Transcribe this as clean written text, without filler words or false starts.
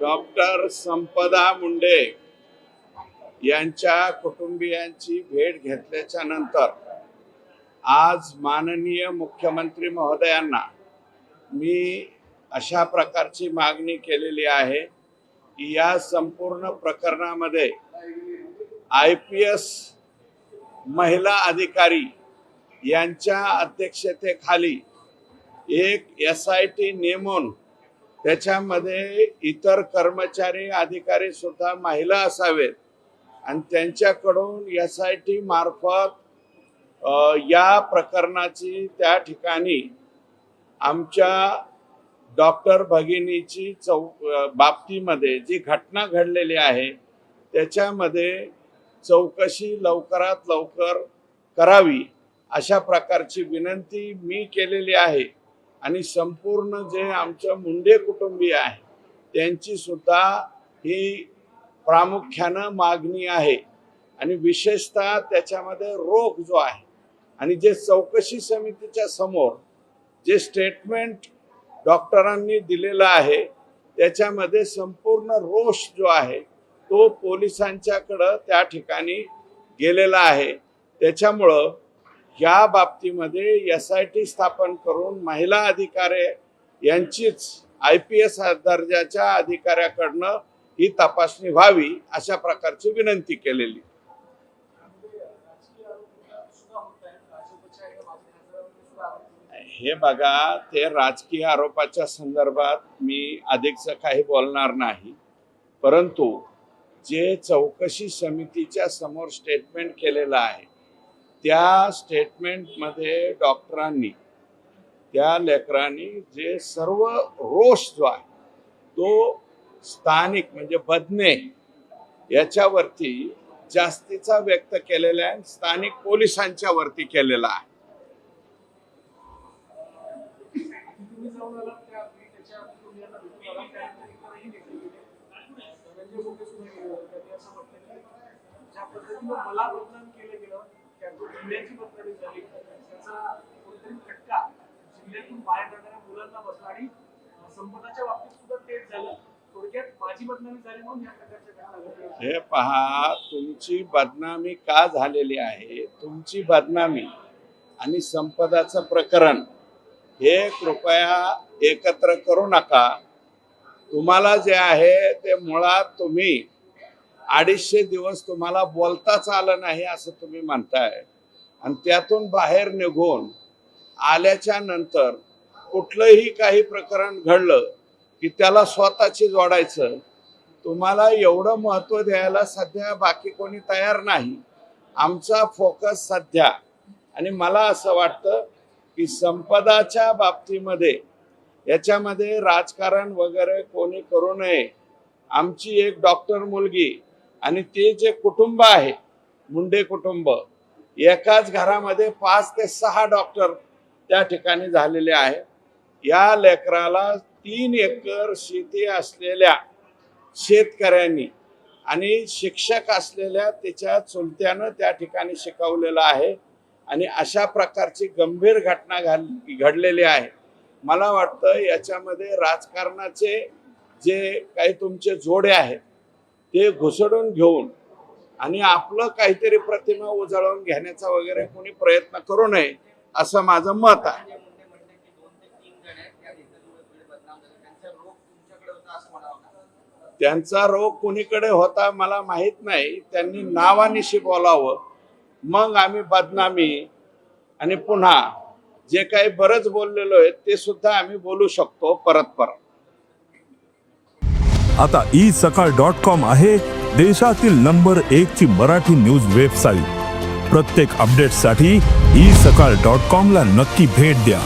Doctor संपदा मुंडे यांच्या कुटुंबियांची भेट घेतल्याच्या नंतर आज माननीय मुख्यमंत्री महोदयांना मी अशा प्रकारची मागणी केलेली आहे की या संपूर्ण प्रकरणामध्ये IPS महिला अधिकारी यांच्या अध्यक्षतेखाली एक SIT नेमून त्याच्यामध्ये इतर कर्मचारी अधिकारी सुद्धा महिला असावेत आणि त्यांच्याकडून SIT मार्फत या प्रकरणाची त्या ठिकाणी आमच्या डॉक्टर भगिनीची बाबतीमध्ये जी घटना घडलेली आहे त्याच्यामध्ये चौकशी लवकरात लवकर करावी अशा प्रकारची विनंती मी केलेली आहे आणि संपूर्ण जे आमच्या मुंडे कुटुंबीय आहे त्यांची सुद्धा ही प्रामुख्यानं मागणी आहे आणि विशेषतः त्याच्यामध्ये रोख जो आहे आणि जे चौकशी समितीच्या समोर जे स्टेटमेंट डॉक्टरांनी दिलेलं आहे त्याच्यामध्ये संपूर्ण रोष जो आहे तो पोलिसांच्याकडं त्या ठिकाणी गेलेला आहे। त्याच्यामुळं या बाबतीमध्ये SIT स्थापन करून महिला अधिकारी यांचीच IPS दर्जाच्या अधिकाऱ्याकडनं ही तपासणी व्हावी अशा प्रकारची विनंती केलेली। हे बघा, ते राजकीय आरोपाच्या संदर्भात मी अधिकच काही बोलणार नाही, परंतु जे चौकशी समितीच्या समोर स्टेटमेंट केलेलं आहे त्या स्टेटमेंटमध्ये डॉक्टरांनी त्या लेकरांनी जे सर्व रोष जो आहे तो स्थानिक म्हणजे बदने याच्यावरती जास्तीचा व्यक्त केलेला आहे, स्थानिक पोलिसांच्या वरती केलेला आहे। हे पहा, तुमची बदनामी का झालेली आहे, तुमची बदनामी आणि संपदाचं प्रकरण हे कृपया एकत्र करू नका। तुम्हाला जे आहे ते मुळात तुम्ही 250 दिवस तुम्हाला बोलताच आलं नाही असं तुम्ही म्हणताय आणि त्यातून बाहेर निघून आल्याच्या नंतर कुठलंही काही प्रकरण घडलं की त्याला स्वतःची जोडायचं। तुम्हाला एवढं महत्त्व द्यायला सध्या बाकी कोणी तयार नाही। आमचा फोकस सध्या आणि मला असं वाटतं की संपदाच्या बाबतीमध्ये याच्यामध्ये राजकारण वगैरे कोणी करू नये। आमची एक डॉक्टर मुलगी आणि ते जे कुटुंब आहे मुंडे कुटुंब, एकाच घरामध्ये 5 ते 6 डॉक्टर त्या ठिकाणी झालेले आहे। या लेकराला 3 एकर शेती असलेल्या शेतकऱ्यांनी आणि शिक्षक असलेल्या त्याच्या चुलत्यानं त्या ठिकाणी शिकवलेलं आहे आणि अशा प्रकारची गंभीर घटना घडलेली आहे। मला वाटतं याच्यामध्ये राजकारणाचे जे काही तुमचे जोडे आहेत ते घुसडून घेऊन आणि आपलं काहीतरी प्रतिमा उजळवून घेण्याचा वगैरे कोणी प्रयत्न करू नये असं माझं मत आहे। त्यांचा रोग कुणीकडे होता मला माहित नाही, त्यांनी नावानिशी बोलावं, मग आम्ही बदनामी आणि पुन्हा जे काही बरंच बोललेलो आहे ते सुद्धा आम्ही बोलू शकतो परत। आता isakal.com आहे देशातील नंबर 1 ची मराठी न्यूज वेबसाईट। प्रत्येक अपडेटसाठी isakal.com ला नक्की भेट द्या।